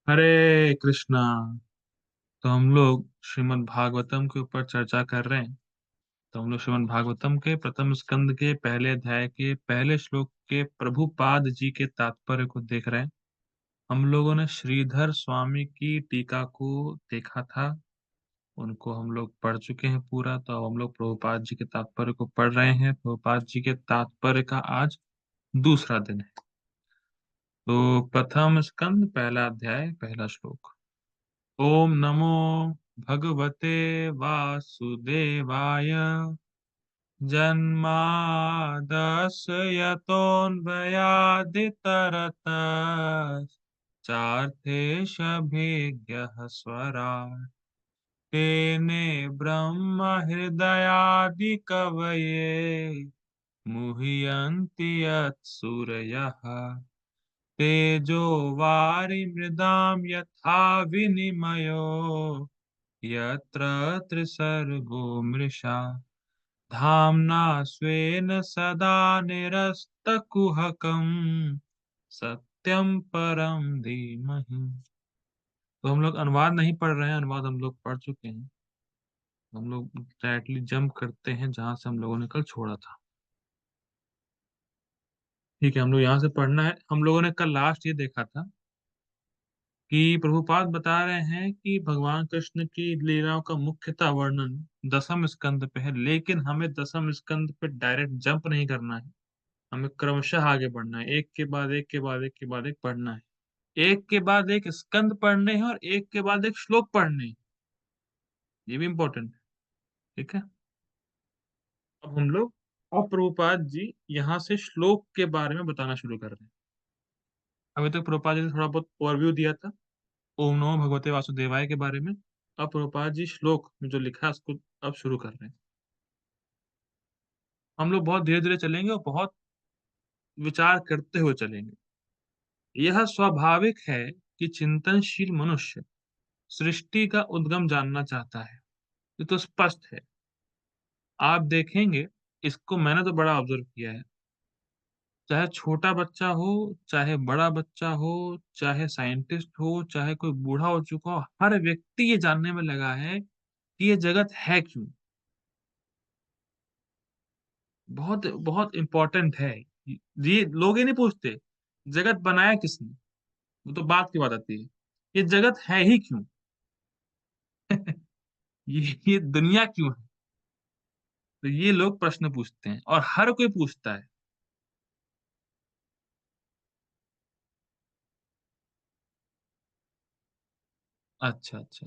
हरे कृष्णा। तो हम लोग श्रीमद् भागवतम के ऊपर चर्चा कर रहे हैं। तो हम लोग श्रीमद् भागवतम के प्रथम स्कंद के पहले अध्याय के पहले श्लोक के प्रभुपाद जी के तात्पर्य को देख रहे हैं। हम लोगों ने श्रीधर स्वामी की टीका को देखा था, उनको हम लोग पढ़ चुके हैं पूरा। तो अब हम लोग प्रभुपाद जी के तात्पर्य को पढ़ रहे हैं। प्रभुपाद जी के तात्पर्य का आज दूसरा दिन है। तो प्रथम स्कंद पहला अध्याय पहला श्लोक। ओम नमो भगवते वासुदेवाय। जन्मादस्य यतोऽन्वयादितरतः चार्थेष्वभिज्ञः स्वराट् तेने ब्रह्म हृदयादिकवये मुह्यन्ति यत्सूरयः तेजो वारिमृदां यथा विनिमयो यत्र त्रिसर्गो मृषा धाम्ना स्वेन सदा निरस्तकुहकम् सत्यम परम धीमहि। तो हम लोग अनुवाद नहीं पढ़ रहे हैं, अनुवाद हम लोग पढ़ चुके हैं। हम लोग डायरेक्टली जंप करते हैं जहां से हम लोगों ने कल छोड़ा था। ठीक है, हम लोग यहाँ से पढ़ना है। हम लोगों ने कल लास्ट ये देखा था कि प्रभुपाद बता रहे हैं कि भगवान कृष्ण की लीलाओं का मुख्यतः वर्णन दसम स्कंद पे है, लेकिन हमें दसम स्कंद पे डायरेक्ट जंप नहीं करना है। हमें क्रमशः आगे बढ़ना है, एक के बाद एक के बाद एक के बाद एक पढ़ना है। एक के बाद एक स्कंद पढ़ने हैं और एक के बाद एक श्लोक पढ़ने हैं। ये भी इंपॉर्टेंट है। ठीक है, अब हम लोग और प्रभुपाद जी यहाँ से श्लोक के बारे में बताना शुरू कर रहे हैं। अभी तक प्रभुपाद जी ने थोड़ा बहुत ओवरव्यू दिया था ओम नमो भगवते वासुदेवाय के बारे में। अब प्रभुपाद जी श्लोक में जो लिखा है उसको अब शुरू कर रहे हैं। हम लोग बहुत धीरे धीरे चलेंगे और बहुत विचार करते हुए चलेंगे। यह स्वाभाविक है कि चिंतनशील मनुष्य सृष्टि का उद्गम जानना चाहता है। ये तो स्पष्ट है। आप देखेंगे, इसको मैंने तो बड़ा ऑब्जर्व किया है। चाहे छोटा बच्चा हो, चाहे बड़ा बच्चा हो, चाहे साइंटिस्ट हो, चाहे कोई बूढ़ा हो चुका हो, हर व्यक्ति ये जानने में लगा है कि ये जगत है क्यों। बहुत बहुत इंपॉर्टेंट है। ये लोग ये नहीं पूछते जगत बनाया किसने, वो तो बात की बात आती है। ये जगत है ही क्यों। ये दुनिया क्यों है। तो ये लोग प्रश्न पूछते हैं और हर कोई पूछता है। अच्छा अच्छा।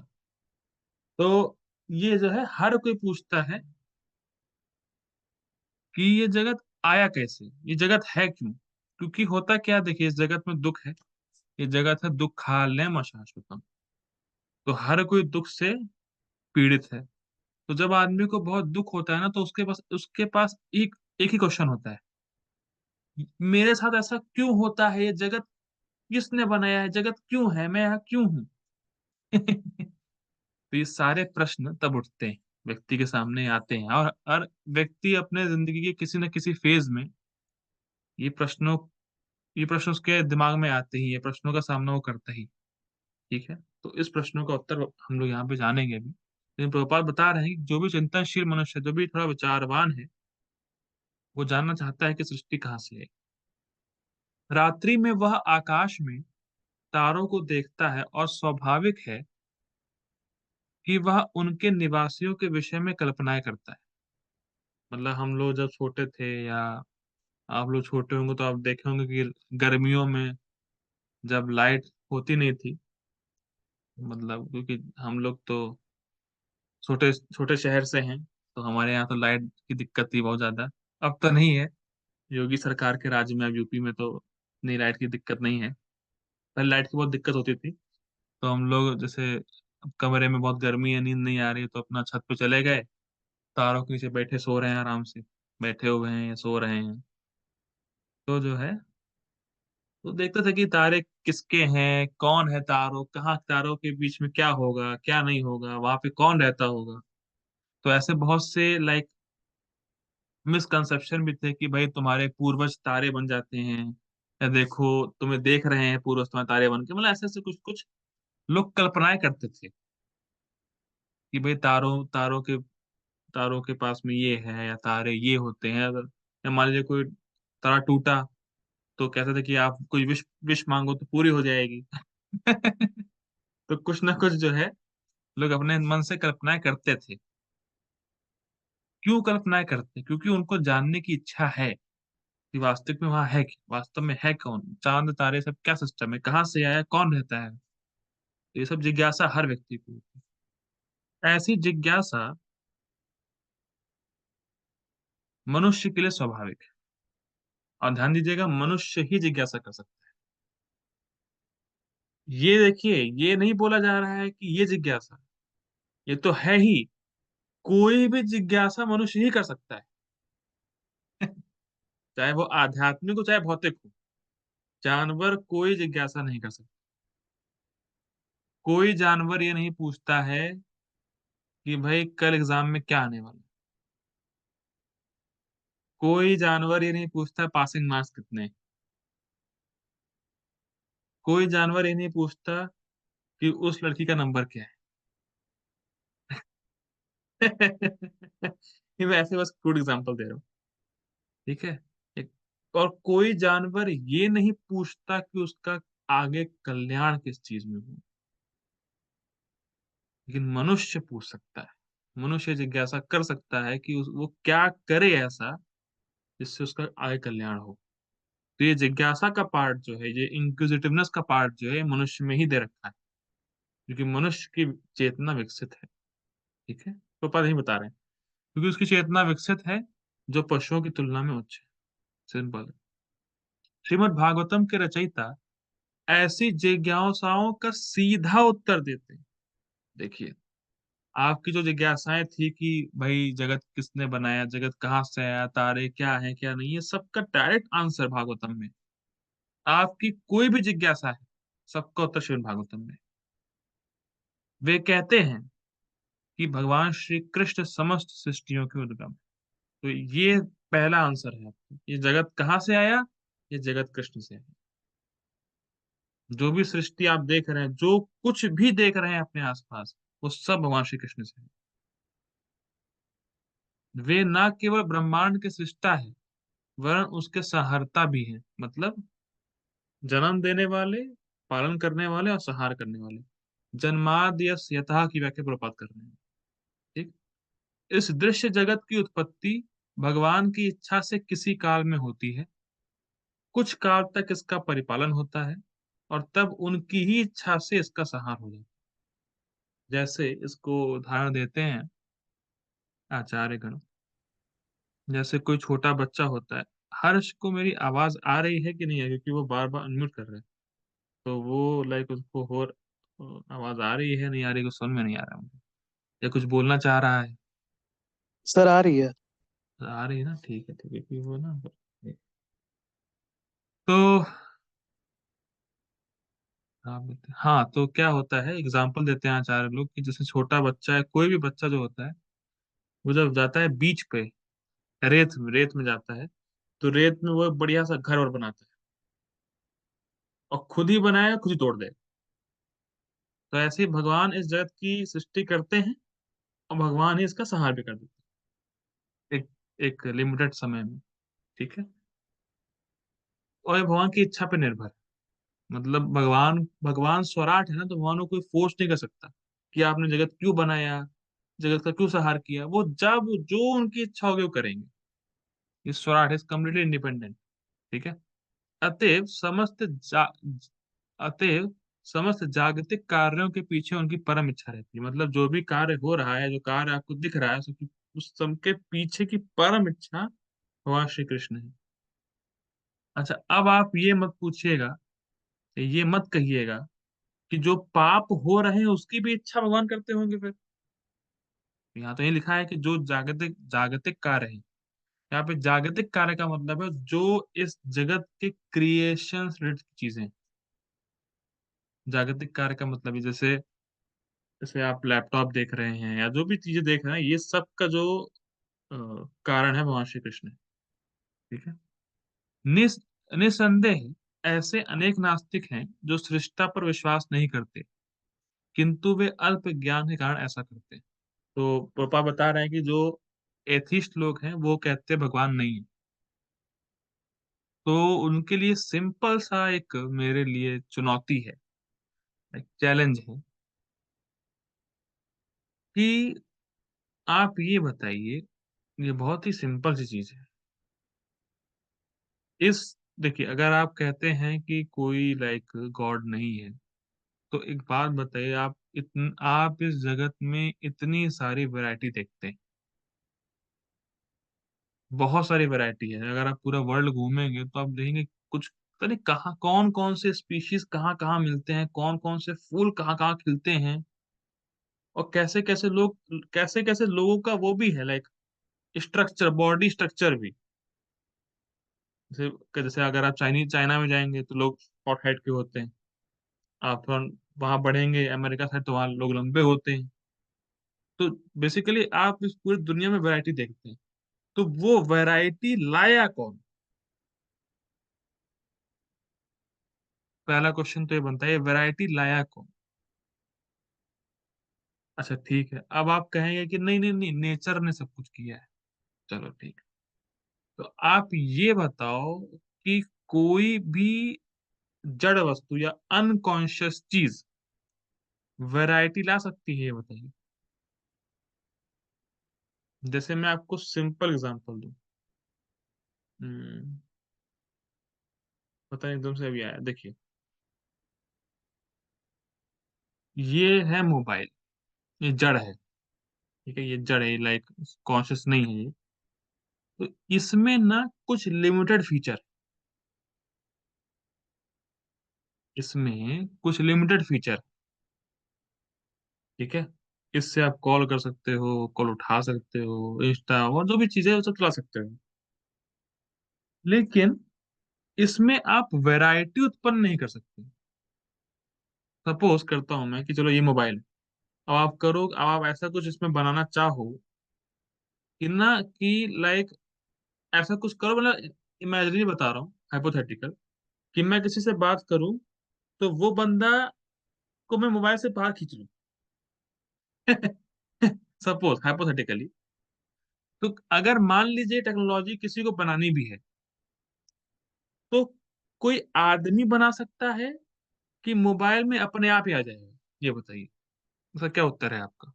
तो ये जो है हर कोई पूछता है कि ये जगत आया कैसे, ये जगत है क्यों। क्योंकि होता क्या, देखिए इस जगत में दुख है। ये जगत है दुखालयम अशाश्वतम। तो हर कोई दुख से पीड़ित है। तो जब आदमी को बहुत दुख होता है ना, तो उसके पास एक एक ही क्वेश्चन होता है, मेरे साथ ऐसा क्यों होता है, ये जगत किसने बनाया है, जगत क्यों है, मैं यहाँ क्यों हूँ। तो ये सारे प्रश्न तब उठते हैं, व्यक्ति के सामने आते हैं। और हर व्यक्ति अपने जिंदगी के किसी न किसी फेज में ये प्रश्नों ये प्रश्न उसके दिमाग में आते ही, ये प्रश्नों का सामना वो करता ही। ठीक है, तो इस प्रश्नों का उत्तर हम लोग यहाँ पे जानेंगे भी। लेकिन प्रभुपाद बता रहे हैं कि जो भी चिंतनशील मनुष्य है, जो भी थोड़ा विचारवान है, वो जानना चाहता है कि सृष्टि कहाँ से है। रात्रि में वह आकाश में तारों को देखता है और स्वाभाविक है कि वह उनके निवासियों के विषय में कल्पनाएं करता है। मतलब हम लोग जब छोटे थे, या आप लोग छोटे होंगे तो आप देखे होंगे कि गर्मियों में जब लाइट होती नहीं थी, मतलब क्योंकि हम लोग तो छोटे छोटे शहर से हैं, तो हमारे यहाँ तो लाइट की दिक्कत थी बहुत ज्यादा। अब तो नहीं है, योगी सरकार के राज्य में, अब यूपी में तो नहीं, लाइट की दिक्कत नहीं है। पहले लाइट की बहुत दिक्कत होती थी। तो हम लोग जैसे अब कमरे में बहुत गर्मी है, नींद नहीं आ रही है, तो अपना छत पे चले गए, तारों के नीचे बैठे सो रहे हैं आराम से, बैठे हुए हैं या सो रहे हैं। तो जो है, तो देखते थे कि तारे किसके हैं, कौन है तारों, कहाँ तारों के बीच में क्या होगा क्या नहीं होगा, वहां पे कौन रहता होगा। तो ऐसे बहुत से लाइक मिसकंसेप्शन भी थे कि भाई तुम्हारे पूर्वज तारे बन जाते हैं, या देखो तुम्हें देख रहे हैं पूर्वज तुम्हारे तारे बन के, मतलब ऐसे ऐसे कुछ कुछ लोग कल्पनाएं करते थे कि भाई तारों के पास में ये है, या तारे ये होते हैं। अगर या मान लीजिए कोई तारा टूटा, तो कहते थे कि आप कोई विश विश मांगो तो पूरी हो जाएगी। तो कुछ ना कुछ जो है, लोग अपने मन से कल्पनाएं करते थे। क्यों कल्पनाएं करते? क्योंकि उनको जानने की इच्छा है कि वास्तविक में वहां है क्या, वास्तव में है कौन, चांद तारे सब क्या सिस्टम है, कहाँ से आया, कौन रहता है। तो ये सब जिज्ञासा हर व्यक्ति को होती है। ऐसी जिज्ञासा मनुष्य के लिए स्वाभाविक है। और ध्यान दीजिएगा, मनुष्य ही जिज्ञासा कर सकता है। ये देखिए, ये नहीं बोला जा रहा है कि ये जिज्ञासा, ये तो है ही। कोई भी जिज्ञासा मनुष्य ही कर सकता है। चाहे वो आध्यात्मिक हो, चाहे भौतिक हो। जानवर कोई जिज्ञासा नहीं कर सकता। कोई जानवर ये नहीं पूछता है कि भाई कल एग्जाम में क्या आने वाला है। कोई जानवर ये नहीं पूछता पासिंग मार्क्स कितने हैं। कोई जानवर ये नहीं पूछता कि उस लड़की का नंबर क्या है। ये मैं ऐसे बस क्रूड एग्जांपल दे रहा हूँ। ठीक है। एक और कोई जानवर ये नहीं पूछता कि उसका आगे कल्याण किस चीज में हो। लेकिन मनुष्य पूछ सकता है। मनुष्य जिज्ञासा कर सकता है कि वो क्या करे ऐसा जिससे उसका आगे कल्याण हो। तो ये जिज्ञासा का पार्ट जो है, ये इंक्विजिटिवनेस का पार्ट जो है, मनुष्य में ही दे रखा है। क्योंकि मनुष्य की चेतना विकसित है। ठीक है, तो पता नहीं बता रहे हैं। क्योंकि उसकी चेतना विकसित है, जो पशुओं की तुलना में उच्च है। सिंपल है। श्रीमद् भागवतम के रचयिता ऐसी जिज्ञासाओं का सीधा उत्तर देते हैं। देखिए, आपकी जो जिज्ञासाएं थी कि भाई जगत किसने बनाया, जगत कहाँ से आया, तारे क्या है क्या नहीं, ये सबका डायरेक्ट आंसर भागवतम में। आपकी कोई भी जिज्ञासा है, सबका उत्तर श्रीमद् भागवतम में। वे कहते हैं कि भगवान श्री कृष्ण समस्त सृष्टियों के उद्गम। तो ये पहला आंसर है आपको। ये जगत कहाँ से आया? ये जगत कृष्ण से आया। जो भी सृष्टि आप देख रहे हैं, जो कुछ भी देख रहे हैं अपने आसपास, वो सब भगवान श्री कृष्ण से है। वे न केवल ब्रह्मांड के सृष्टा है, वरन उसके संहर्ता भी हैं। मतलब जन्म देने वाले, पालन करने वाले और संहार करने वाले। जन्माद्य यतः की व्याख्या प्रपात कर रहे हैं। ठीक। इस दृश्य जगत की उत्पत्ति भगवान की इच्छा से किसी काल में होती है। कुछ काल तक इसका परिपालन होता है, और तब उनकी ही इच्छा से इसका संहार हो जाता है। जैसे इसको उदाहरण देते हैं आचार्य गण। जैसे कोई छोटा बच्चा होता है, हर्ष को मेरी आवाज आ रही है कि नहीं है, क्योंकि वो बार बार अनम्यूट कर रहा है। तो वो लाइक उसको हो आवाज आ रही है नहीं आ रही, कुछ समझ में नहीं आ रहा मुझे, या कुछ बोलना चाह रहा है। सर आ रही है। आ रही है ना, ठीक है ठीक है, क्योंकि वो ना, तो हाँ, तो क्या होता है, एग्जाम्पल देते हैं आचार्य लोग कि जैसे छोटा बच्चा है, कोई भी बच्चा जो होता है, वो जब जाता है बीच पे, रेत में जाता है, तो रेत में वो बढ़िया सा घर और बनाता है, और खुद ही बनाया खुद ही तोड़ दे। तो ऐसे ही भगवान इस जगत की सृष्टि करते हैं, और भगवान ही इसका संहार भी कर देते हैं, एक लिमिटेड समय में। ठीक है। और ये भगवान की इच्छा पे निर्भर है। मतलब भगवान भगवान स्वराट है ना, तो भगवान को कोई फोर्स नहीं कर सकता कि आपने जगत क्यों बनाया, जगत का क्यों संहार किया। वो जब जो उनकी इच्छा होगी वो करेंगे। ये स्वराट है, कम्प्लीटली इंडिपेंडेंट। ठीक है। अतएव समस्त जा, अतएव समस्त जागतिक कार्यों के पीछे उनकी परम इच्छा रहती है। मतलब जो भी कार्य हो रहा है, जो कार्य आपको दिख रहा है, उस सब के पीछे की परम इच्छा भगवान श्री कृष्ण है। अच्छा, अब आप ये मत पूछिएगा, ये मत कहिएगा कि जो पाप हो रहे हैं उसकी भी इच्छा भगवान करते होंगे फिर। यहाँ तो ये लिखा है कि जो जागतिक जागतिक कार्य है। यहाँ पे जागतिक कार्य का मतलब है जो इस जगत के क्रिएशन रिलेटेड चीजें हैं। जागतिक कार्य का मतलब है, जैसे जैसे आप लैपटॉप देख रहे हैं या जो भी चीजें देख रहे हैं, ये सब का जो अ, कारण है भगवान श्री कृष्ण है। ठीक है। निस निसंदेह ऐसे अनेक नास्तिक हैं जो सृष्टा पर विश्वास नहीं करते। किंतु वे अल्प ज्ञान के कारण ऐसा करते हैं। तो पापा बता रहे हैं कि जो एथिस्ट लोग हैं वो कहते हैं भगवान नहीं है। तो उनके लिए सिंपल सा एक मेरे लिए चुनौती है, एक चैलेंज है कि आप ये बताइए, ये बहुत ही सिंपल सी चीज़ है। इस देखिए, अगर आप कहते हैं कि कोई लाइक गॉड नहीं है, तो एक बात बताइए, आप इस जगत में इतनी सारी वैरायटी देखते हैं, बहुत सारी वैरायटी है। अगर आप पूरा वर्ल्ड घूमेंगे तो आप देखेंगे कुछ पता नहीं कहाँ कौन-कौन से स्पीशीज़ कहाँ-कहाँ मिलते हैं, कौन-कौन से फूल कहाँ-कहाँ खिलते हैं और कैसे-कैसे लोगों का वो भी है लाइक स्ट्रक्चर, बॉडी स्ट्रक्चर भी। जैसे अगर आप चाइना में जाएँगे तो लोग शॉर्ट हाइट के होते हैं। आप वहाँ बढ़ेंगे अमेरिका साइड तो वहाँ लोग लंबे होते हैं। तो बेसिकली आप इस पूरी दुनिया में वैरायटी देखते हैं। तो वो वैरायटी लाया कौन? पहला क्वेश्चन तो ये बनता है, ये वैरायटी लाया कौन? अच्छा ठीक है, अब आप कहेंगे कि नहीं, नेचर ने सब कुछ किया है। चलो ठीक है। तो आप ये बताओ कि कोई भी जड़ वस्तु या अनकॉन्शियस चीज़ वैरायटी ला सकती है ये बताइए? जैसे मैं आपको सिंपल एग्ज़ाम्पल दूँ। हुँ, पता नहीं एकदम से अभी आया। देखिए, ये है मोबाइल, ये जड़ है, ठीक है? ये जड़ है लाइक कॉन्शियस नहीं है ये। तो इसमें ना कुछ लिमिटेड फीचर इसमें कुछ लिमिटेड फीचर, ठीक है? इससे आप कॉल कर सकते हो, कॉल उठा सकते हो, इंस्टा और जो भी चीज़ें हैं वो सब चला सकते हो। लेकिन इसमें आप वैरायटी उत्पन्न नहीं कर सकते। सपोज़ करता हूँ मैं कि चलो ये मोबाइल है। अब आप ऐसा कुछ इसमें बनाना चाहो कि ना कि लाइक ऐसा कुछ करो मतलब इमेजिनरी बता रहा हूँ, हाइपोथेटिकल कि मैं किसी से बात करूँ, तो वो बंदा को मैं मोबाइल से बाहर खींच लूँ। सपोज़ हाइपोथेटिकली तो अगर मान लीजिए टेक्नोलॉज़ी किसी को बनानी भी है, तो कोई आदमी बना सकता है कि मोबाइल में अपने आप ही आ जाएगा? ये बताइए, इसका क्या उत्तर है आपका?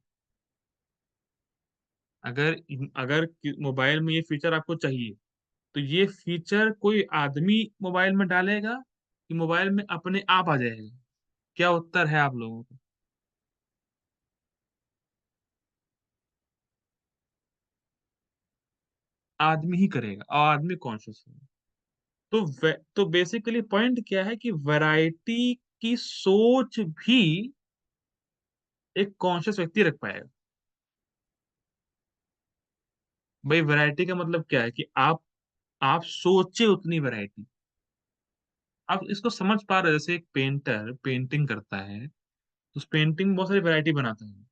अगर कि मोबाइल में ये फीचर आपको चाहिए, तो ये फीचर कोई आदमी मोबाइल में डालेगा कि मोबाइल में अपने आप आ जाएगा? क्या उत्तर है आप लोगों का? आदमी ही करेगा और आदमी कॉन्शियस है। तो बेसिकली पॉइंट क्या है कि वैरायटी की सोच भी एक कॉन्शियस व्यक्ति रख पाएगा। भई वैरायटी का मतलब क्या है कि आप सोचे उतनी वैरायटी। आप इसको समझ पा रहे हो जैसे एक पेंटर पेंटिंग करता है, तो उस पेंटिंग में बहुत सारी वैरायटी बनाता है।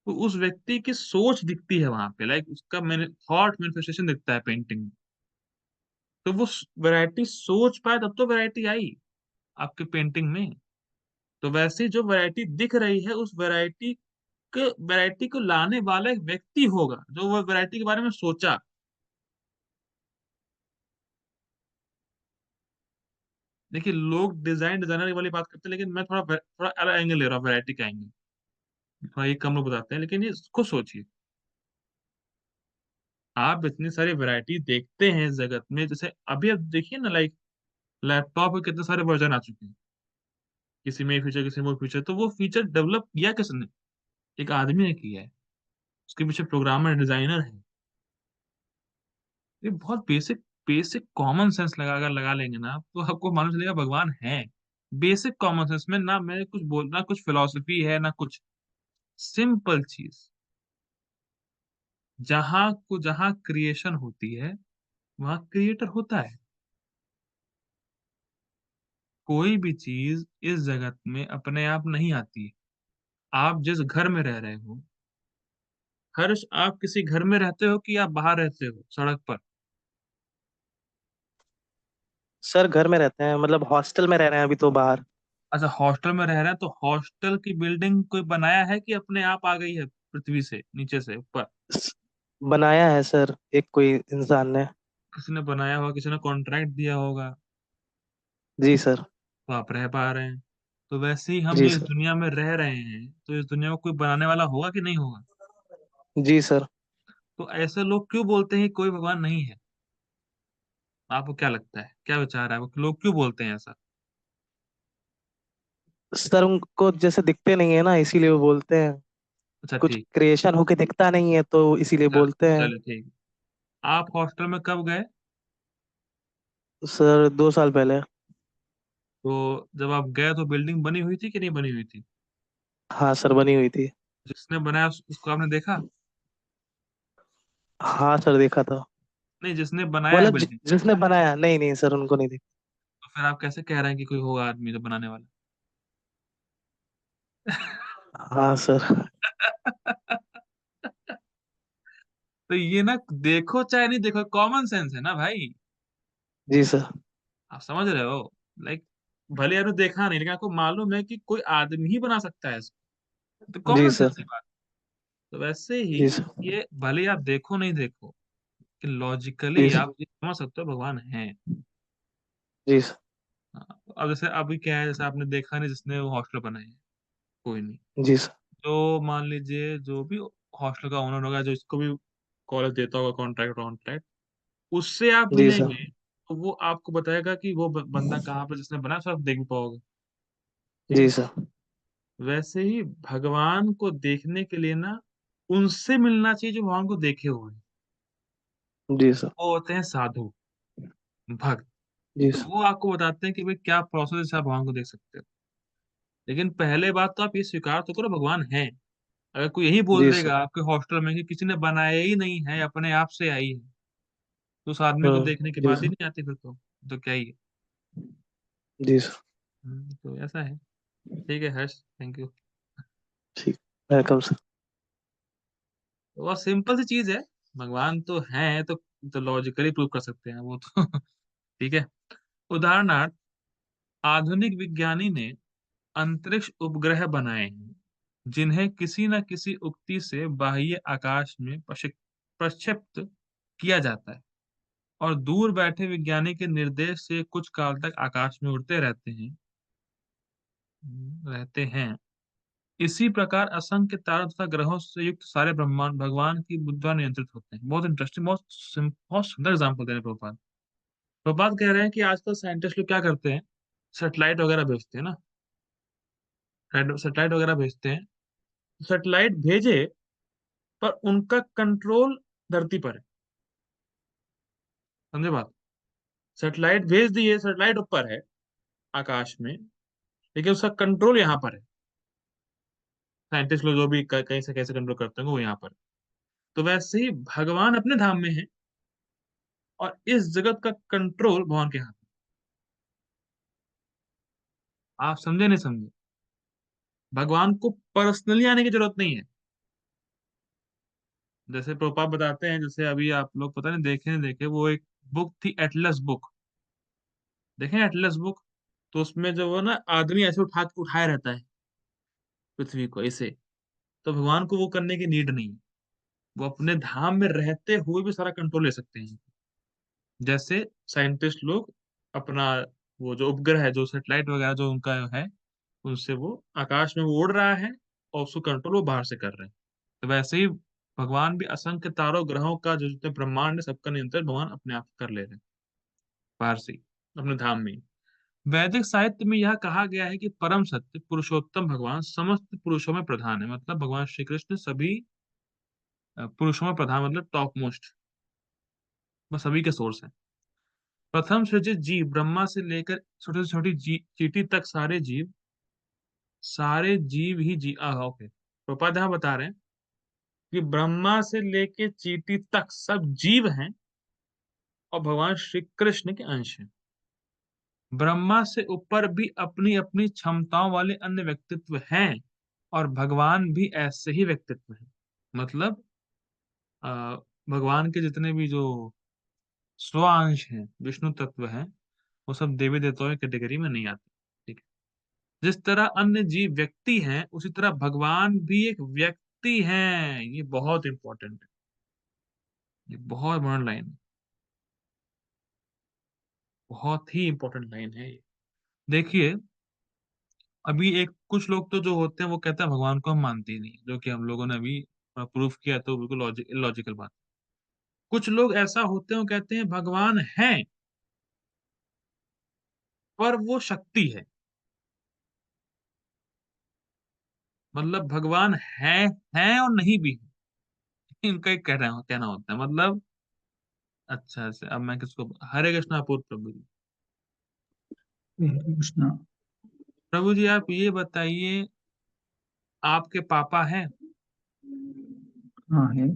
तो उस व्यक्ति की सोच दिखती है वहाँ पे लाइक उसका मैनि थॉट मैनिफेस्टेशन दिखता है पेंटिंग में। तो वो वैरायटी सोच पाए तब तो वैरायटी आई आपके पेंटिंग में। तो वैसे जो वैरायटी दिख रही है उस वैरायटी को लाने वाला एक व्यक्ति होगा, जो वो वैरायटी के बारे में सोचा। देखिए लोग डिज़ाइनर वाली बात करते हैं लेकिन मैं थोड़ा अलग एंगल ले रहा हूँ वैरायटी का एंगल। हाँ, ये कम लोग बताते हैं लेकिन ये खुद सोचिए, आप इतनी सारी वैरायटी देखते हैं इस जगत में जैसे अभी आप देखिए ना लाइक लैपटॉप के कितने सारे वर्ज़न आ चुके हैं। किसी में ये फीचर, किसी में वो फीचर, तो वो फीचर डेवलप किया किसने? एक आदमी ने किया है। उसके पीछे प्रोग्रामर, डिज़ाइनर है। ये बहुत बेसिक बेसिक कॉमन सेंस लगा लेंगे ना आप, तो आपको मालूम चलेगा भगवान है। बेसिक कॉमन सेंस में ना मैं कुछ बोलना कुछ फिलॉसफी है, ना कुछ। सिंपल चीज़, जहाँ क्रिएशन होती है, वहाँ क्रिएटर होता है। कोई भी चीज़ इस जगत में अपने आप नहीं आती है। आप जिस घर में रह रहे हो, आप किसी घर में रहते हो कि आप बाहर रहते हो, सड़क पर? सर घर में रहते हैं मतलब हॉस्टल में रह रहे हैं अभी तो बाहर। अच्छा, हॉस्टल में रह रहे हैं तो हॉस्टल की बिल्डिंग कोई बनाया है कि अपने आप आ गई है पृथ्वी से नीचे से ऊपर? स- बनाया है सर, एक कोई इंसान ने। किसी ने बनाया होगा, किसी ने कॉन्ट्रैक्ट दिया होगा, जी सर। तो आप रह पा रहे हैं। तो वैसे ही हम जी जो इस सर। दुनिया में रह रहे हैं, तो इस दुनिया को कोई बनाने वाला होगा कि नहीं होगा? जी सर। तो ऐसे लोग क्यों बोलते हैं कि कोई भगवान नहीं है? आपको क्या लगता है, क्या विचार है, वो लोग क्यों बोलते हैं ऐसा? सर उनको जैसे दिखते नहीं है ना, इसीलिए वो बोलते हैं। अच्छा कुछ ठीक। क्रिएशन होके दिखता नहीं है तो इसीलिए चल बोलते हैं। चलो ठीक। आप हॉस्टल में कब गए? सर 2 साल पहले। तो जब आप गए तो बिल्डिंग बनी हुई थी कि नहीं बनी हुई थी? हाँ सर, बनी हुई थी। जिसने बनाया उसको आपने देखा? हाँ सर, देखा था। नहीं, जिसने बनाया मतलब बिल्डिंग। जिसने बनाया, नहीं नहीं सर, उनको नहीं देखा। तो फिर आप कैसे कह रहे हैं कि कोई होगा आदमी तो बनाने वाला? हाँ सर। तो ये ना, देखो चाहे नहीं देखो, कॉमन सेंस है ना भाई। जी सर। आप समझ रहे हो? लाइक, भले आपने देखा नहीं, लेकिन आपको मालूम है कि कोई आदमी ही बना सकता है इसको। तो जी कॉमन सेंस सर। की बात। तो वैसे ही जी सर। ये भले आप देखो नहीं देखो, कि जी लॉजिकली सर। आप ये समझ सकते हो भगवान है। जी सर। हाँ, अब जैसे अभी क्या है, जैसे आपने देखा नहीं जिसने वो हॉस्टल बनाए हैं, कोई नहीं। जी सर। जो मान लीजिए जो भी हॉस्टल का ओनर होगा, जो इसको भी कॉलेज देता होगा कॉन्ट्रैक्ट कॉन्ट्रैक्ट, उससे आप जी सर। मिलेंगे तो वो आपको बताएगा कि वो बंदा कहाँ पर जिसने बनाया, सब आप देख भी पाओगे। ठीक जी है। सर। वैसे ही भगवान को देखने के लिए ना, उनसे मिलना चाहिए जो भगवान को देखे हुए हैं। जी सर। वो होते हैं साधु, भक्त। जी तो सर। वो आपको बताते हैं कि भाई क्या प्रोसेस से आप भगवान को देख सकते हो। लेकिन पहले बात तो आप ये स्वीकार तो करो भगवान है। अगर कोई यही बोल जी सर। देगा आपके हॉस्टल में कि किसी ने बनाया ही नहीं है, अपने आप से आई है, तो उस आदमी को देखने की जी बात ही सर। नहीं आती फिर तो क्या ही है। जी सर। तो ऐसा है। ठीक है हर्ष, थैंक यू। ठीक। Welcome sir. तो बहुत सिंपल सी चीज है। भगवान तो है तो लॉजिकली प्रूव कर सकते हैं वो तो। ठीक है। उदाहरणार्थ, आधुनिक विज्ञानी ने अंतरिक्ष उपग्रह बनाए हैं जिन्हें किसी न किसी उक्ति से बाह्य आकाश में प्रक्षेपित किया जाता है, और दूर बैठे विज्ञानी के निर्देश से कुछ काल तक आकाश में उड़ते रहते हैं। इसी प्रकार असंख्य तारों तथा ग्रहों से युक्त सारे ब्रह्मांड भगवान की बुद्धि द्वारा नियंत्रित होते हैं। बहुत इंटरेस्टिंग, बहुत सुंदर एग्जाम्पल दे रहे हैं प्रभुपाद। प्रभुपाद कह रहे हैं कि आजकल साइंटिस्ट लोग क्या करते हैं, सेटेलाइट वगैरह भेजते हैं ना, सेटेलाइट वगैरह भेजते हैं। सेटेलाइट भेजे, पर उनका कंट्रोल धरती पर है। समझे बात? सेटेलाइट भेज दिए, सेटेलाइट ऊपर है आकाश में, लेकिन उसका कंट्रोल यहाँ पर है। साइंटिस्ट लोग जो भी कहीं से कैसे कंट्रोल करते हैं वो यहाँ पर है। तो वैसे ही भगवान अपने धाम में है, और इस जगत का कंट्रोल भगवान के हाथ में। आप समझे नहीं समझे? भगवान को पर्सनली आने की जरूरत नहीं है। जैसे प्रभुपाद बताते हैं, जैसे अभी आप लोग पता नहीं देखे नहीं देखे, वो एक बुक थी एटलस बुक। देखें एटलस बुक? तो उसमें जो वो ना आदमी ऐसे उठाए रहता है पृथ्वी को ऐसे। तो भगवान को वो करने की नीड नहीं है। वो अपने धाम में रहते हुए भी सारा कंट्रोल ले सकते हैं। जैसे साइंटिस्ट लोग अपना वो जो उपग्रह है, जो सेटेलाइट वगैरह जो उनका है, उनसे वो आकाश में वो उड़ रहा है, और उसको कंट्रोल वो बाहर से कर रहे हैं। तो वैसे ही भगवान भी असंख्य तारों ग्रहों का जो जितने ब्रह्मांड है, सबका नियंत्रण भगवान अपने आप कर ले रहे हैं, बाहर से ही, अपने धाम में ही। वैदिक साहित्य में यह कहा गया है कि परम सत्य पुरुषोत्तम भगवान समस्त पुरुषों में प्रधान है। मतलब भगवान श्री कृष्ण सभी पुरुषों में प्रधान, मतलब टॉप मोस्ट, वह सभी के सोर्स है। प्रथम सृजित जीव ब्रह्मा से लेकर छोटे से छोटी चींटी तक सारे जीव ही ओके, प्रपाद यहाँ बता रहे हैं कि ब्रह्मा से लेके चींटी तक सब जीव हैं, और भगवान श्री कृष्ण के अंश हैं। ब्रह्मा से ऊपर भी अपनी अपनी क्षमताओं वाले अन्य व्यक्तित्व हैं, और भगवान भी ऐसे ही व्यक्तित्व हैं। मतलब अ, भगवान के जितने भी जो स्वांश हैं, विष्णु तत्व हैं, वो सब देवी देवताओं की कैटेगरी में नहीं आते। ठीक है। जिस तरह अन्य जीव व्यक्ति हैं, उसी तरह भगवान भी एक व्यक्ति हैं। ये बहुत इंपॉर्टेंट है। ये बहुत इम्पोर्टेंट लाइन है। बहुत ही इम्पोर्टेंट लाइन है ये। देखिए, अभी एक कुछ लोग तो जो होते हैं वो कहते हैं भगवान को हम मानते ही नहीं, जो कि हम लोगों ने अभी प्रूफ किया तो बिल्कुल इलॉजिकल बात। कुछ लोग ऐसा होते हैं वो कहते हैं भगवान हैं, पर वो शक्ति है। मतलब भगवान है और नहीं भी है। इनका एक कहना होता है मतलब अच्छा से अब मैं किसको हरे कृष्णा पूर्ण प्रभु जी। हरे कृष्णा। प्रभु जी आप ये बताइए आपके पापा हैं हाँ है।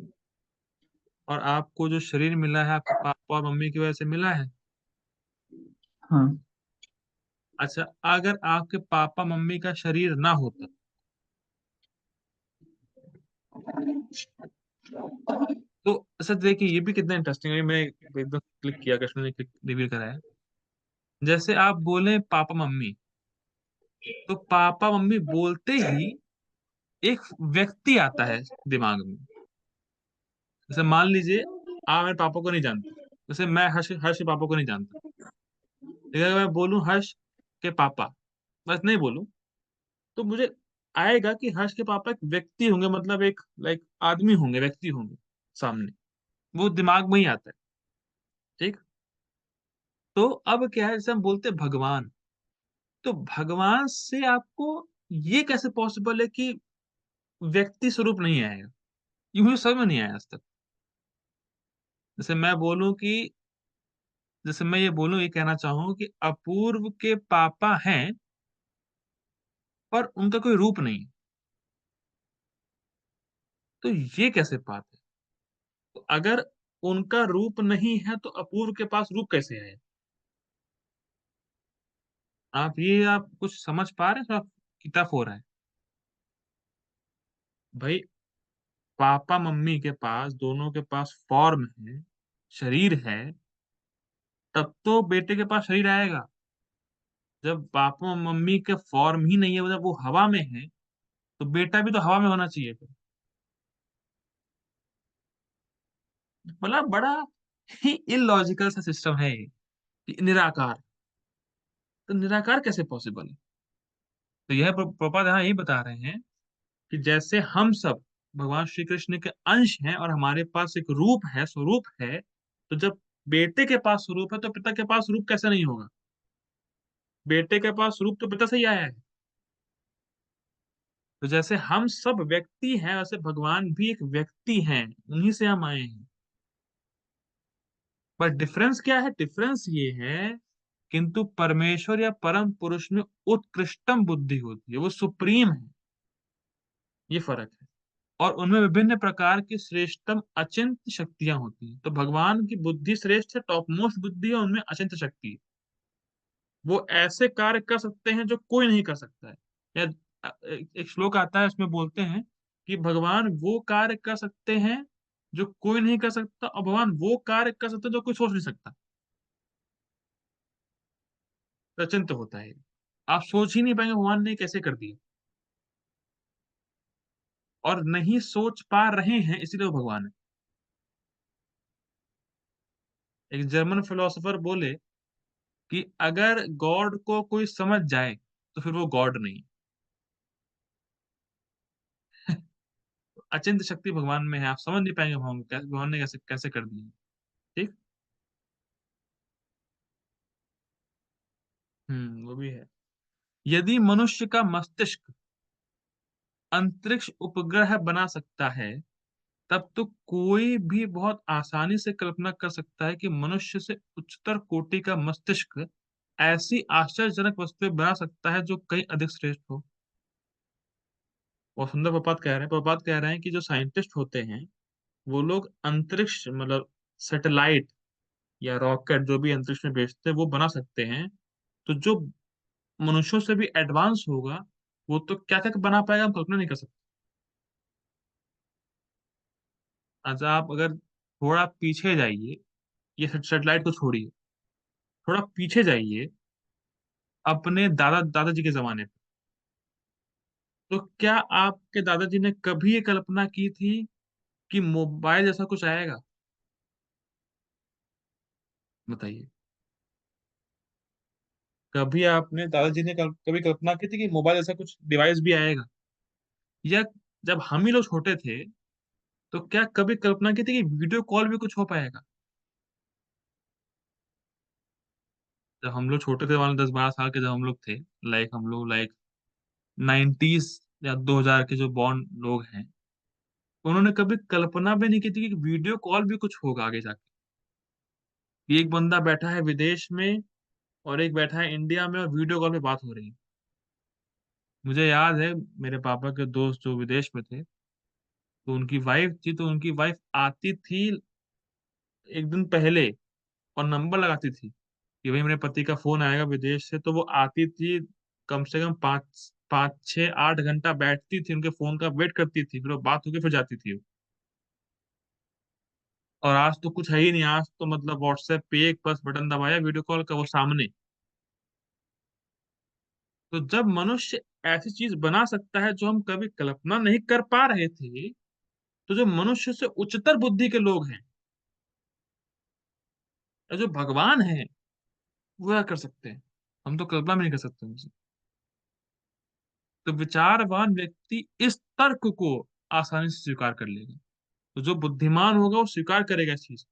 और आपको जो शरीर मिला है आपके पापा और मम्मी की वजह से मिला है। हाँ। अच्छा अगर आपके पापा मम्मी का शरीर ना होता तो अच्छा देखिए ये भी कितना इंटरेस्टिंग है। मैं एकदम क्लिक किया कृष्ण ने क्लिक रिवील कराया। जैसे आप बोले पापा मम्मी तो पापा मम्मी बोलते ही एक व्यक्ति आता है दिमाग में। जैसे मान लीजिए आप मेरे पापा को नहीं जानते। जैसे मैं हर्ष हर्ष के पापा को नहीं जानता। लेकिन अगर मैं बोलूं हर्ष के पापा बस नहीं बोलूं तो मुझे आएगा कि हर्ष के पापा एक व्यक्ति होंगे मतलब एक लाइक आदमी होंगे व्यक्ति होंगे सामने। वो दिमाग में ही आता है। ठीक। तो अब क्या है जैसे हम बोलते हैं भगवान तो भगवान से आपको ये कैसे पॉसिबल है कि व्यक्ति स्वरूप नहीं आएगा। ये मुझे समझ में नहीं आया आज तक। जैसे मैं बोलूं कि जैसे मैं ये बोलूं ये कहना चाहूँ कि अपूर्व के पापा हैं पर उनका कोई रूप नहीं है। तो ये कैसे बात है। तो अगर उनका रूप नहीं है तो अपूर्व के पास रूप कैसे है। आप कुछ समझ पा रहे हैं थोड़ा किताब हो रहा है। भाई पापा मम्मी के पास दोनों के पास फॉर्म है शरीर है तब तो बेटे के पास शरीर आएगा। जब पापा मम्मी के फॉर्म ही नहीं है जब वो हवा में है तो बेटा भी तो हवा में होना चाहिए फिर। मतलब बड़ा ही इलॉजिकल सा सिस्टम है ये कि निराकार। तो निराकार कैसे पॉसिबल है। तो यह प्रपात यहाँ यही बता रहे हैं कि जैसे हम सब भगवान श्री कृष्ण के अंश हैं और हमारे पास एक रूप है स्वरूप है तो जब बेटे के पास स्वरूप है तो पिता के पास रूप कैसे नहीं होगा। बेटे के पास रूप तो पिता से ही आया है। तो जैसे हम सब व्यक्ति हैं वैसे भगवान भी एक व्यक्ति हैं उन्हीं से हम आए हैं। पर डिफरेंस क्या है डिफरेंस ये है किंतु परमेश्वर या परम पुरुष में उत्कृष्टम बुद्धि होती है वो सुप्रीम है। ये फर्क है। और उनमें विभिन्न प्रकार की श्रेष्ठतम अचिंत शक्तियां होती हैं। तो भगवान की बुद्धि श्रेष्ठ है टॉप मोस्ट बुद्धि है उनमें अचिंत शक्ति है। वो ऐसे कार्य कर सकते हैं जो कोई नहीं कर सकता है। या एक श्लोक आता है उसमें बोलते हैं कि भगवान वो कार्य कर सकते हैं जो कोई नहीं कर सकता और भगवान वो कार्य कर सकते हैं जो कोई सोच नहीं सकता। तो अचिंत होता है। आप सोच ही नहीं पाएंगे भगवान ने कैसे कर दिया। और नहीं सोच पा रहे हैं इसीलिए वो भगवान है। एक जर्मन फिलोसोफर बोले कि अगर गॉड को कोई समझ जाए तो फिर वो गॉड नहीं। अचिंत शक्ति भगवान में है आप समझ नहीं पाएंगे भगवान ने कैसे कैसे कर दी। ठीक। वो भी है। यदि मनुष्य का मस्तिष्क अंतरिक्ष उपग्रह बना सकता है तब तो कोई भी बहुत आसानी से कल्पना कर सकता है कि मनुष्य से उच्चतर कोटि का मस्तिष्क ऐसी आश्चर्यजनक वस्तुएं बना सकता है जो कहीं अधिक श्रेष्ठ हो। और सुंदर प्रपात कह रहे हैं कि जो साइंटिस्ट होते हैं वो लोग अंतरिक्ष मतलब सैटेलाइट या रॉकेट जो भी अंतरिक्ष में भेजते हैं वो बना सकते हैं। तो जो मनुष्यों से भी एडवांस होगा वो तो क्या क्या बना पाएगा हम कल्पना नहीं कर सकते। अच्छा आप अगर थोड़ा पीछे जाइए ये सैटेलाइट को छोड़िए थोड़ा पीछे जाइए अपने दादाजी के जमाने पे। तो क्या आपके दादाजी ने कभी ये कल्पना की थी कि मोबाइल जैसा कुछ आएगा? बताइए। कभी आपने दादाजी ने कभी कल्पना की थी कि मोबाइल जैसा कुछ डिवाइस भी आएगा? या जब हम ही लोग छोटे थे, तो क्या कभी कल्पना की थी कि वीडियो कॉल भी कुछ हो पाएगा? जब हम लोग छोटे थे, मान लो 10-12 साल के जब हम लोग थे, हम लोग 90s या 2000 के जो बॉर्न लोग हैं, उन्होंने कभी कल्पना भी नहीं की थी कि वीडियो कॉल भी कुछ होगा आगे जाके। कि एक बंदा बैठा है विदेश में और एक बैठा है इंडिया में और वीडियो कॉल पे बात हो रही है। मुझे याद है मेरे पापा के दोस्त जो विदेश में थे, तो उनकी वाइफ थी, तो उनकी वाइफ आती थी 1 दिन पहले और नंबर लगाती थी कि भई मेरे पति का फ़ोन आएगा विदेश से, तो वो आती थी, कम से कम 5 6 8 घंटा बैठती थी, उनके फ़ोन का वेट करती थी, फिर वो बात होके फिर जाती थी वो। और आज तो कुछ है ही नहीं, आज तो मतलब व्हाट्सऐप पे एक बस बटन दबाया, वीडियो कॉल का वो सामने। तो जब मनुष्य ऐसी चीज़ बना सकता है जो हम कभी कल्पना नहीं कर पा रहे थे, तो जो मनुष्य से उच्चतर बुद्धि के लोग हैं, या जो भगवान हैं, वो क्या कर सकते हैं? हम तो कल्पना भी नहीं कर सकते उनसे। तो विचारवान व्यक्ति इस तर्क को आसानी से स्वीकार कर लेगा। तो जो बुद्धिमान होगा वो स्वीकार करेगा इस चीज़ को।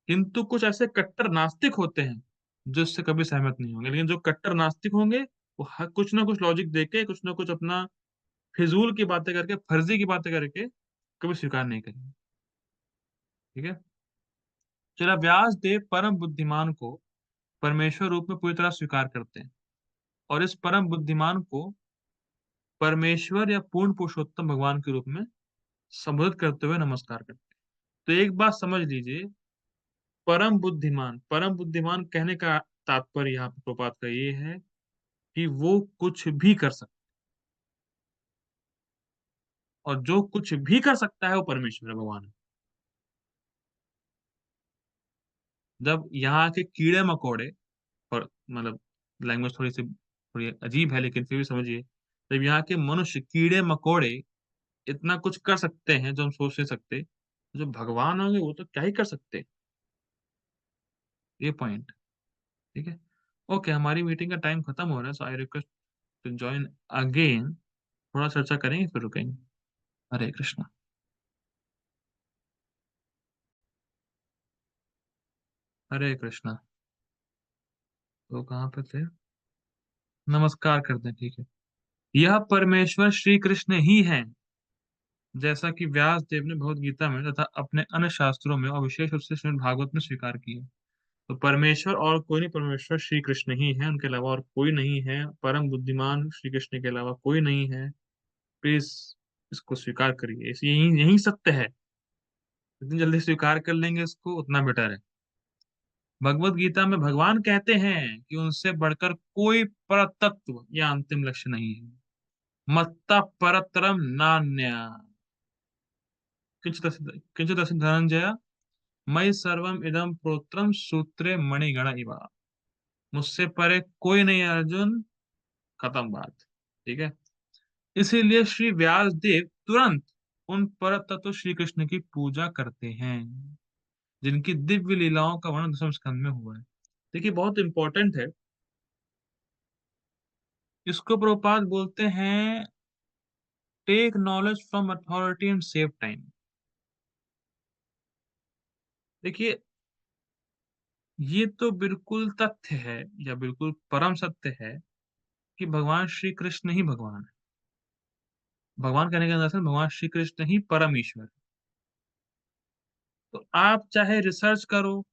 किंतु कुछ ऐसे कट्टर नास्तिक होते हैं, जो इससे कभी सहमत नहीं होंगे। लेकिन जो कट्टर नास्तिक होंगे, वो कुछ ना कुछ लॉजिक देके, कुछ ना कुछ अपना फिजूल की बातें करके, फर्जी की बातें करके कभी स्वीकार नहीं करेंगे। ठीक है? जरा व्यासदेव परम बुद्धिमान को परमेश्वर रूप में पूरी तरह स्वीकार करते हैं और इस परम बुद्धिमान को परमेश्वर या पूर्ण पुरुषोत्तम भगवान के रूप में संबोधित करते हुए नमस्कार करते हैं। तो एक बात समझ लीजिए, परम बुद्धिमान कहने का तात्पर्य यहाँ पे प्रभुपाद का ये है कि वो कुछ भी कर सकता है और जो कुछ भी कर सकता है वो परमेश्वर है, भगवान है। जब यहाँ के कीड़े-मकोड़े और मतलब लैंग्वेज थोड़ी अजीब है लेकिन फिर भी समझिए, जब यहाँ के मनुष्य कीड़े-मकोड़े इतना कुछ कर सकते हैं जो हम सोच नहीं सकते, तो जो भगवान होंगे वो तो क्या ही कर सकते हैं, ये पॉइंट, ठीक है? ओके, हमारी मीटिंग का टाइम खत्म हो रहा है, so I request to join again. थोड़ा चर्चा करेंगे फिर रुकेंगे। हरे कृष्णा। हरे कृष्णा। तो कहाँ पे थे? नमस्कार करते हैं, ठीक है। यह परमेश्वर श्री कृष्ण ही हैं, जैसा कि व्यास देव ने भगवद गीता में तथा अपने अन्य शास्त्रों में और विशेष रूप से श्रीमद् भागवत में स्वीकार किया। तो परमेश्वर और कोई नहीं, परमेश्वर श्री कृष्ण ही है, उनके अलावा और कोई नहीं है। परम बुद्धिमान श्री कृष्ण के अलावा कोई नहीं है। प्लीज इसको स्वीकार करिए, यही यही सत्य है। जितनी जल्दी स्वीकार कर लेंगे इसको उतना बेटर है। भगवत गीता में भगवान कहते हैं कि उनसे बढ़कर कोई परतत्व या अंतिम लक्ष्य नहीं है। मत्तः परतरम नान्या किंचिदस्ति धनंजय मयि सर्वम इदं प्रोत्रम सूत्रे मणिगण इव। मुझसे परे कोई नहीं है अर्जुन, खत्म बात। ठीक है? इसीलिए श्री व्यासदेव तुरंत उन परतत्व श्री कृष्ण की पूजा करते हैं, जिनकी दिव्य लीलाओं का वर्णन 10वें स्कंद में हुआ है। देखिए बहुत इंपॉर्टेंट है, इसको प्रभुपाद बोलते हैं take knowledge from authority and save time. देखिए ये तो बिल्कुल तथ्य है या बिल्कुल परम सत्य है कि भगवान श्री कृष्ण ही भगवान है। भगवान कहने का दरअसल भगवान श्री कृष्ण ही परम ईश्वर है। तो आप चाहे रिसर्च करो,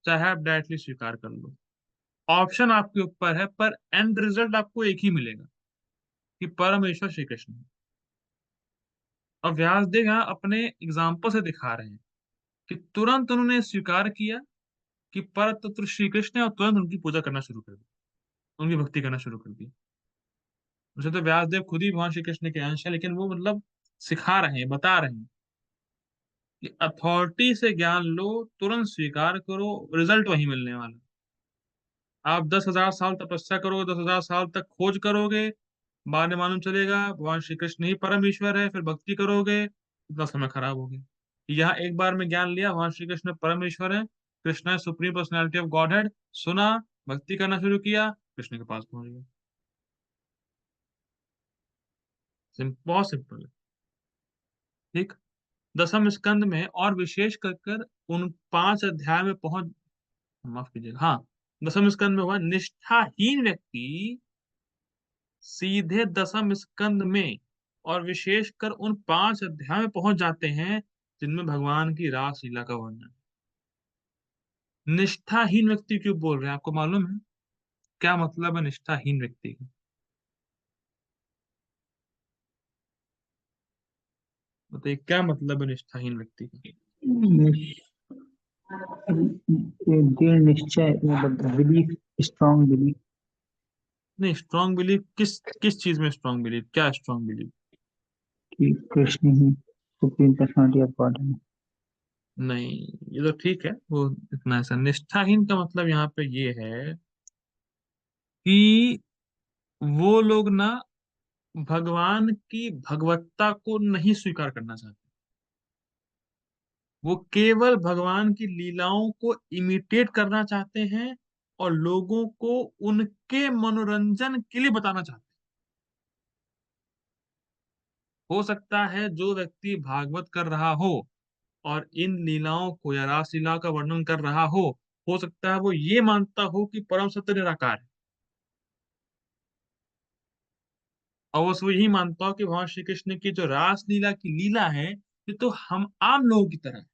चाहे आप डायरेक्टली स्वीकार कर लो, ऑप्शन आपके ऊपर है, पर एंड रिजल्ट आपको एक ही मिलेगा कि परमेश्वर श्री कृष्ण है। और व्यासदेव यहाँ अपने एग्जाम्पल से दिखा रहे हैं कि तुरंत उन्होंने स्वीकार किया कि पर तत्व श्री कृष्ण है और तुरंत उनकी पूजा करना शुरू कर दी, उनकी भक्ति करना शुरू कर दी। वैसे तो व्यासदेव खुद ही भगवान श्री कृष्ण के अंश है, लेकिन वो मतलब सिखा रहे हैं, बता रहे हैं कि अथॉरिटी से ज्ञान लो, तुरंत स्वीकार करो, रिजल्ट वही मिलने वाला। आप 10,000 साल तपस्या करोगे, 10,000 साल तक खोज करोगे, बाद में मालूम चलेगा भगवान श्री कृष्ण ही परम ईश्वर है, फिर भक्ति करोगे, इतना समय खराब हो गया। यहाँ एक बार में ज्ञान लिया भगवान श्री कृष्ण परम ईश्वर है, कृष्ण है supreme personality of God head, सुना, भक्ति करना शुरू किया, कृष्ण के पास पहुंच गया। बहुत सिंपल है। ठीक। दसम स्कंद में और विशेष कर उन 5 अध्याय में पहुंच, माफ कीजिएगा, हाँ, दसम स्कंद में हुआ निष्ठाहीन व्यक्ति सीधे दसम स्कंद में और विशेषकर उन 5 अध्याय में पहुंच जाते हैं जिनमें भगवान की रास लीला का वर्णन है। निष्ठाहीन व्यक्ति क्यों बोल रहे हैं, आपको मालूम है क्या मतलब है निष्ठाहीन व्यक्ति का? बताइए क्या मतलब है निष्ठाहीन व्यक्ति का? दृढ़ निश्चय, मतलब बिलीफ, स्ट्रॉन्ग बिलीफ नहीं, स्ट्रांग बिलीफ किस किस चीज में स्ट्रांग बिलीफ, क्या स्ट्रांग बिलीफ? कि कृष्ण ही सुप्रीम पर्सनालिटी ऑफ गॉड है। नहीं, ये तो ठीक है, वो इतना ऐसा। निष्ठाहीन का मतलब यहाँ पे ये है कि वो लोग ना भगवान की भगवत्ता को नहीं स्वीकार करना चाहते। वो केवल भगवान की लीलाओं को इमिटेट करना चाहते हैं और लोगों को उनके मनोरंजन के लिए बताना चाहते हैं। हो सकता है जो व्यक्ति भागवत कर रहा हो और इन लीलाओं को या रास लीला का वर्णन कर रहा हो सकता है वो ये मानता हो कि परम सत्य निराकार है, और वो यही मानता हो कि भगवान श्री कृष्ण की जो रास लीला की लीला है ये तो हम आम लोगों की तरह है।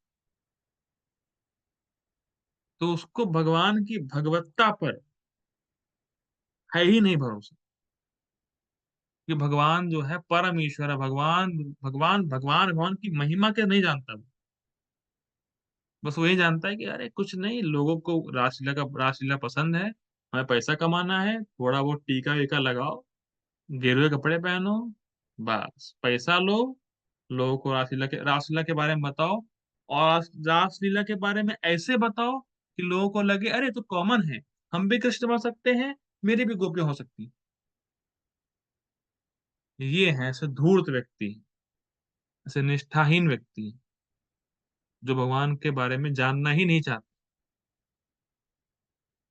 तो उसको भगवान की भगवत्ता पर है ही नहीं भरोसा कि भगवान जो है परम ईश्वर है, भगवान भगवान भगवान भगवान की महिमा के नहीं जानता वो। बस वही जानता है कि अरे कुछ नहीं, लोगों को रासलीला पसंद है, हमें पैसा कमाना है, थोड़ा बहुत टीका वीका लगाओ, गेरुए कपड़े पहनो, बस पैसा लो, लोगों को रासलीला के बारे में बताओ, और रासलीला के बारे में ऐसे बताओ कि लोगों को लगे अरे तो कॉमन है, हम भी कृष्ण बन सकते हैं, मेरी भी गोपियां हो सकती हैं। ये है ऐसे धूर्त व्यक्ति, ऐसे निष्ठाहीन व्यक्ति जो भगवान के बारे में जानना ही नहीं चाहते।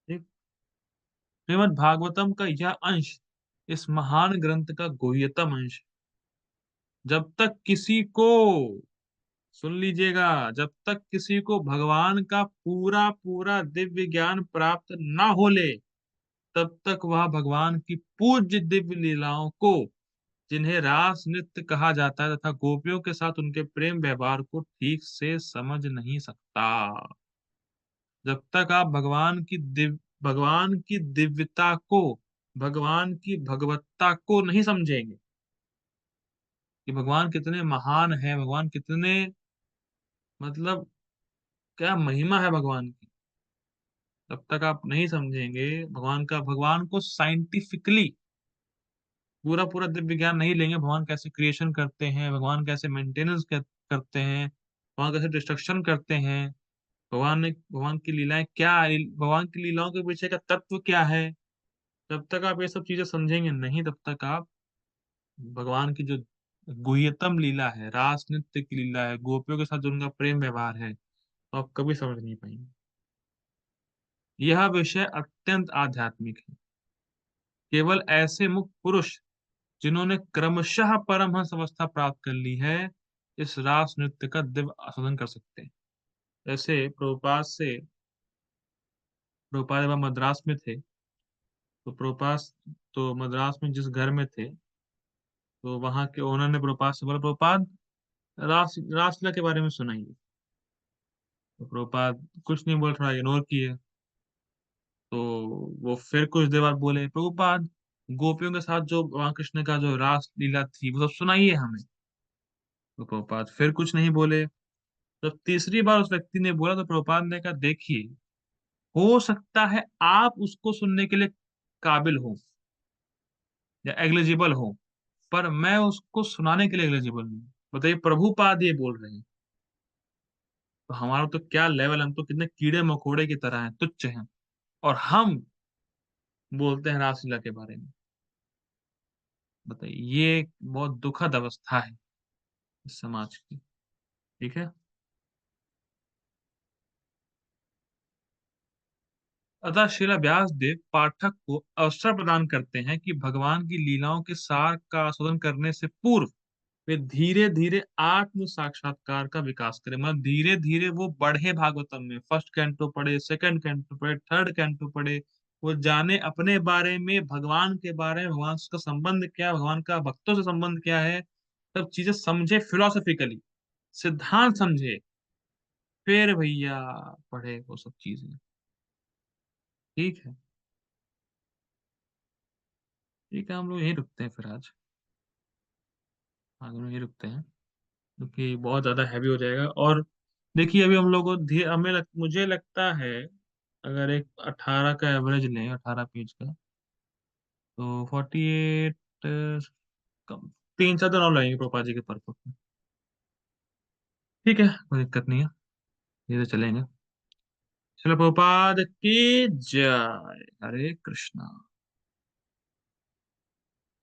ठीक। श्रीमद् भागवतम का यह अंश इस महान ग्रंथ का गुह्यतम अंश है। जब तक किसी को, सुन लीजिएगा, जब तक किसी को भगवान का पूरा पूरा दिव्य ज्ञान प्राप्त ना हो ले, तब तक वह भगवान की पूज्य दिव्य लीलाओं को, जिन्हें रास नृत्य कहा जाता है, तथा गोपियों के साथ उनके प्रेम व्यवहार को ठीक से समझ नहीं सकता। जब तक आप भगवान की दिव्यता को, भगवान की भगवत्ता को नहीं समझेंगे कि भगवान कितने महान है, भगवान कितने, मतलब क्या महिमा है भगवान की, तब तक आप नहीं समझेंगे भगवान को साइंटिफिकली पूरा पूरा दिव्य ज्ञान नहीं लेंगे, भगवान कैसे क्रिएशन करते हैं, भगवान कैसे मेंटेनेंस करते हैं, भगवान कैसे डिस्ट्रक्शन करते हैं, भगवान की लीलाएं क्या, भगवान की लीलाओं के पीछे का तत्व क्या है, जब तक आप ये सब चीजें समझेंगे नहीं, तब तक आप भगवान की जो गुह्यतम लीला है, रास नृत्य की लीला है, गोपियों के साथ जो उनका प्रेम व्यवहार है, तो आप कभी समझ नहीं पाएंगे। यह विषय अत्यंत आध्यात्मिक है। केवल ऐसे मुक्त पुरुष जिन्होंने क्रमशः परमहंस अवस्था प्राप्त कर ली है, इस रास नृत्य का दिव्य आस्वादन कर सकते हैं। जैसे प्रभुपाद जब मद्रास में थे, तो प्रभुपाद, तो मद्रास में जिस घर में थे, तो वहां के ओनर ने प्रभुपाद से बोला, प्रभुपाद रासलीला के बारे में सुनाइए। तो प्रभुपाद कुछ नहीं बोले, थोड़ा इग्नोर किए। तो वो फिर कुछ देर बाद बोले, प्रभुपाद गोपियों के साथ जो भगवान कृष्ण का जो रास लीला थी वो सब सुनाइए हमें। तो प्रभुपाद फिर कुछ नहीं बोले। जब तीसरी बार उस व्यक्ति ने बोला, तो प्रभुपाद ने कहा, देखिए, हो सकता है आप उसको सुनने के लिए काबिल हो या एग्लिजिबल हो, पर मैं उसको सुनाने के लिए एग्लिजिबल नहीं। बताइए, प्रभुपाद ये बोल रहे हैं, तो हमारा तो क्या लेवल, हम तो कितने कीड़े मकोड़े की तरह हैं, तुच्छ हैं, और हम बोलते हैं रासलीला के बारे में। बताइए, ये एक बहुत दुखद अवस्था है इस समाज की। ठीक है? अतः श्रील व्यासदेव पाठक को अवसर प्रदान करते हैं कि भगवान की लीलाओं के सार का आस्वादन करने से पूर्व वे धीरे धीरे आत्म साक्षात्कार का विकास करें। मतलब धीरे धीरे वो बढ़े भागवतम में, फर्स्ट कैंटो पढ़े, सेकंड कैंटो पढ़े, थर्ड कैंटो पढ़े, वो जाने अपने बारे में, भगवान के बारे में, भगवान का संबंध क्या है, भगवान का भक्तों से संबंध क्या है, सब चीजें समझे फिलोसफिकली, सिद्धांत समझे, फिर भैया पढ़े वो सब चीजें। ठीक है। ठीक है, हम लोग यहीं रुकते हैं फिर आज हम लोग यहीं रुकते हैं, क्योंकि बहुत ज्यादा हैवी हो जाएगा। और देखिए, अभी हम लोग को मुझे लगता है, अगर एक 18 का एवरेज लें, 18 पेज का, तो 48, कम 3 4 दिन और लगेंगे प्रोपा जी के पर्पज में। ठीक है, कोई दिक्कत नहीं है, धीरे चलेंगे। चलो, प्रभुपाद की जय। हरे कृष्णा।